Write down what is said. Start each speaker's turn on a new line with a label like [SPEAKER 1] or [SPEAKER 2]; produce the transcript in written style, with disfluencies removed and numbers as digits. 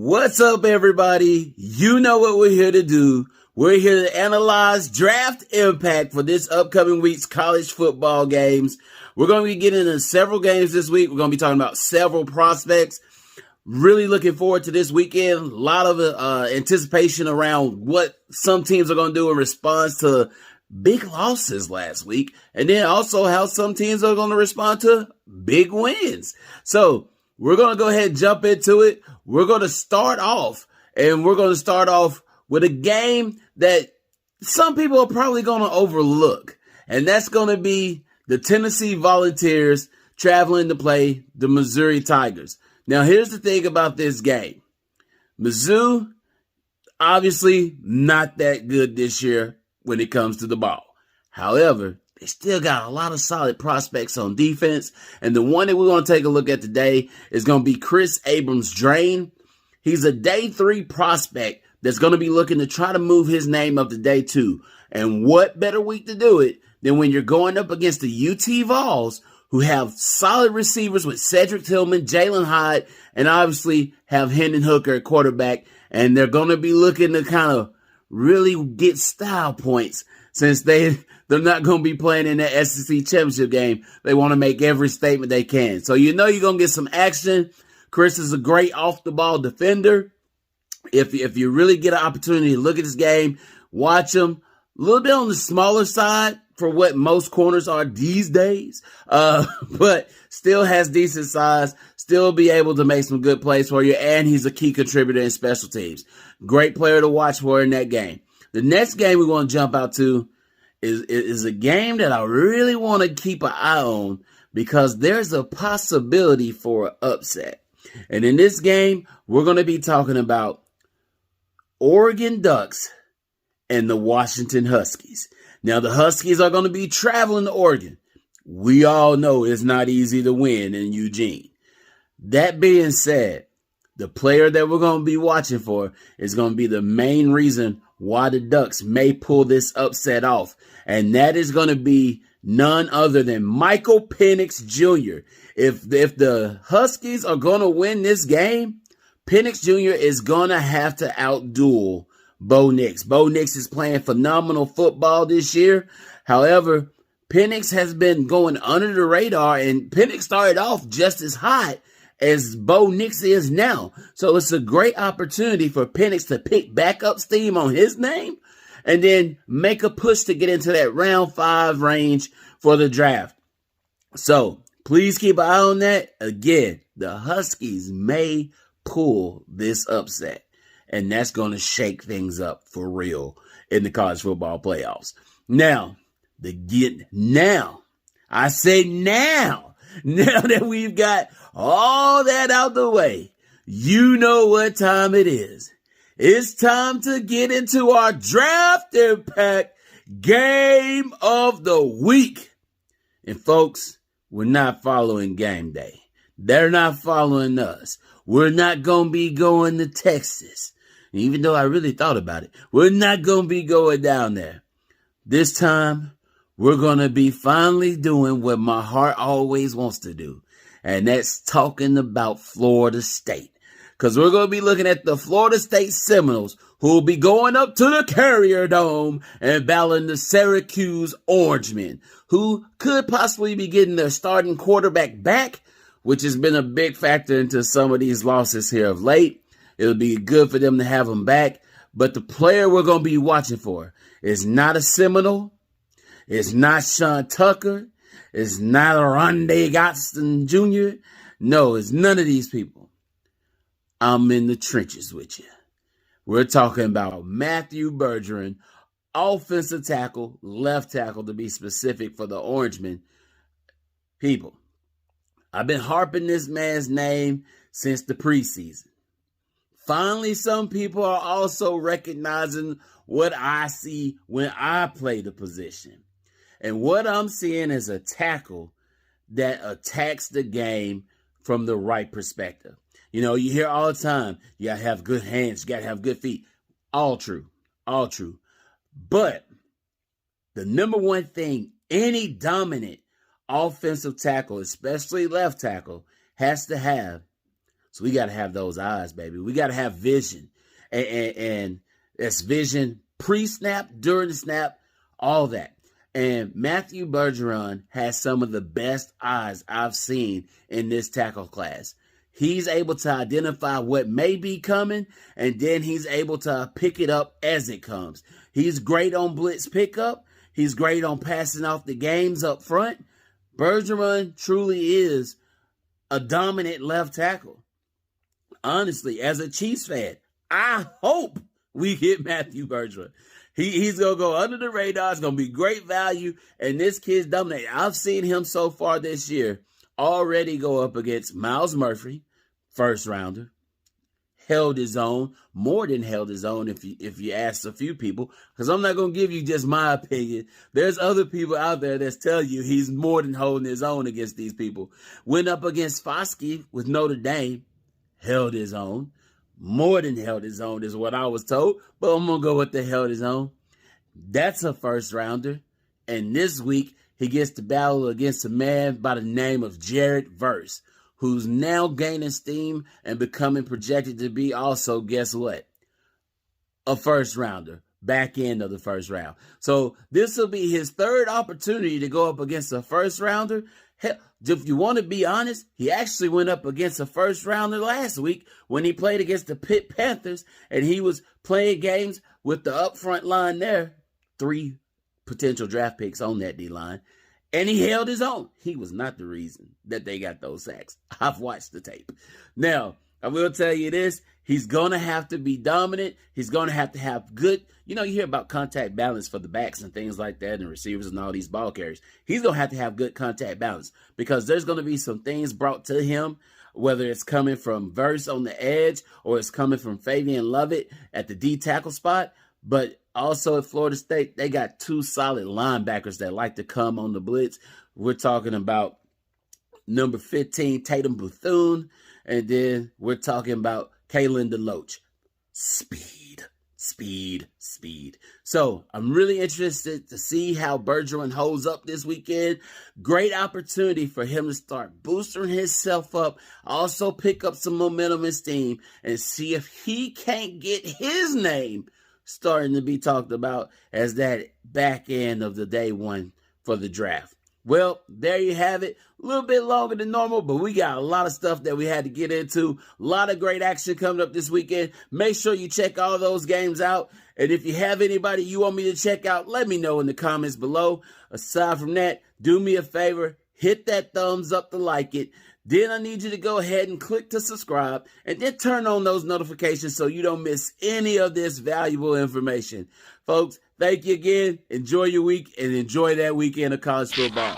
[SPEAKER 1] What's up, everybody? You know what we're here to do. We're here to analyze draft impact for this upcoming week's college football games. We're going to be getting into several games this week. We're going to be talking about several prospects. Really looking forward to this weekend. A lot of anticipation around what some teams are going to do in response to big losses last week. And then also how some teams are going to respond to big wins. So we're going to go ahead and jump into it. We're going to start off with a game that some people are probably going to overlook. And that's going to be the Tennessee Volunteers traveling to play the Missouri Tigers. Now, here's the thing about this game. Mizzou, obviously not that good this year when it comes to the ball. However, they still got a lot of solid prospects on defense. And the one that we're going to take a look at today is going to be Kris Abrams-Draine. He's a day 3 prospect that's going to be looking to try to move his name up to day 2. And what better week to do it than when you're going up against the UT Vols, who have solid receivers with Cedric Tillman, Jalen Hyde, and obviously have Hendon Hooker at quarterback. And they're going to be looking to kind of really get style points since they're not going to be playing in that SEC championship game. They want to make every statement they can. So you know you're going to get some action. Kris is a great off-the-ball defender. If you really get an opportunity to look at this game, watch him. A little bit on the smaller side for what most corners are these days, but still has decent size, still be able to make some good plays for you, and he's a key contributor in special teams. Great player to watch for in that game. The next game we want to jump out to is a game that I really want to keep an eye on because there's a possibility for an upset. And in this game, we're going to be talking about Oregon Ducks and the Washington Huskies. Now, the Huskies are going to be traveling to Oregon. We all know it's not easy to win in Eugene. That being said, the player that we're going to be watching for is going to be the main reason why the Ducks may pull this upset off. And that is going to be none other than Michael Penix Jr. If the Huskies are going to win this game, Penix Jr. is going to have to outduel Bo Nix. Bo Nix is playing phenomenal football this year. However, Penix has been going under the radar, and Penix started off just as hot as Bo Nix is now. So it's a great opportunity for Penix to pick back up steam on his name and then make a push to get into that round 5 range for the draft. So please keep an eye on that. Again, the Huskies may pull this upset, and that's going to shake things up for real in the college football playoffs. Now that we've got all that out the way, you know what time it is. It's time to get into our draft impact game of the week. And folks, we're not following game day. They're not following us. We're not going to be going to Texas. Even though I really thought about it, we're not going to be going down there. This time, we're going to be finally doing what my heart always wants to do. And that's talking about Florida State. Because we're going to be looking at the Florida State Seminoles, who will be going up to the Carrier Dome and battling the Syracuse Orangemen, who could possibly be getting their starting quarterback back, which has been a big factor into some of these losses here of late. It'll be good for them to have him back. But the player we're going to be watching for is not a Seminole. It's not Sean Tucker. It's not a Rondé Gotson Jr. No, it's none of these people. I'm in the trenches with you. We're talking about Matthew Bergeron, offensive tackle, left tackle to be specific for the Orangemen. People, I've been harping this man's name since the preseason. Finally, some people are also recognizing what I see when I play the position. And what I'm seeing is a tackle that attacks the game from the right perspective. You know, you hear all the time, you got to have good hands, you got to have good feet. All true. But the number one thing any dominant offensive tackle, especially left tackle, has to have So we got to have those eyes, baby. We got to have vision. And that's vision pre-snap, during the snap, all that. And Matthew Bergeron has some of the best eyes I've seen in this tackle class. He's able to identify what may be coming, and then he's able to pick it up as it comes. He's great on blitz pickup. He's great on passing off the games up front. Bergeron truly is a dominant left tackle. Honestly, as a Chiefs fan, I hope we get Matthew Bergeron. He's going to go under the radar. It's going to be great value. And this kid's dominating. I've seen him so far this year already go up against Myles Murphy, first rounder. Held his own, more than held his own if you ask a few people. Because I'm not going to give you just my opinion. There's other people out there that's telling you he's more than holding his own against these people. Went up against Foskey with Notre Dame. Held his own. More than held his own is what I was told, but I'm going to go with the held his own. That's a first rounder. And this week, he gets to battle against a man by the name of Jared Verse, who's now gaining steam and becoming projected to be also, guess what? A first rounder, back end of the first round. So this will be his third opportunity to go up against a first rounder. Hell, if you want to be honest, he actually went up against a first rounder last week when he played against the Pitt Panthers, and he was playing games with the upfront line there. 3 potential draft picks on that D-line. And he held his own. He was not the reason that they got those sacks. I've watched the tape. Now, I will tell you this. He's going to have to be dominant. He's going to have good, you hear about contact balance for the backs and things like that and receivers and all these ball carriers. He's going to have good contact balance because there's going to be some things brought to him, whether it's coming from Verse on the edge or it's coming from Fabian Lovett at the D tackle spot. But also at Florida State, they got 2 solid linebackers that like to come on the blitz. We're talking about number 15, Tatum Bethune, and then we're talking about Kalen DeLoach. Speed. So I'm really interested to see how Bergeron holds up this weekend. Great opportunity for him to start boosting himself up, also pick up some momentum and steam, and see if he can't get his name starting to be talked about as that back end of the day one for the draft. Well, there you have it. A little bit longer than normal, but we got a lot of stuff that we had to get into. A lot of great action coming up this weekend. Make sure you check all those games out. And if you have anybody you want me to check out, let me know in the comments below. Aside from that, do me a favor. Hit that thumbs up to like it. Then I need you to go ahead and click to subscribe and then turn on those notifications so you don't miss any of this valuable information. Folks, thank you again. Enjoy your week and enjoy that weekend of college football.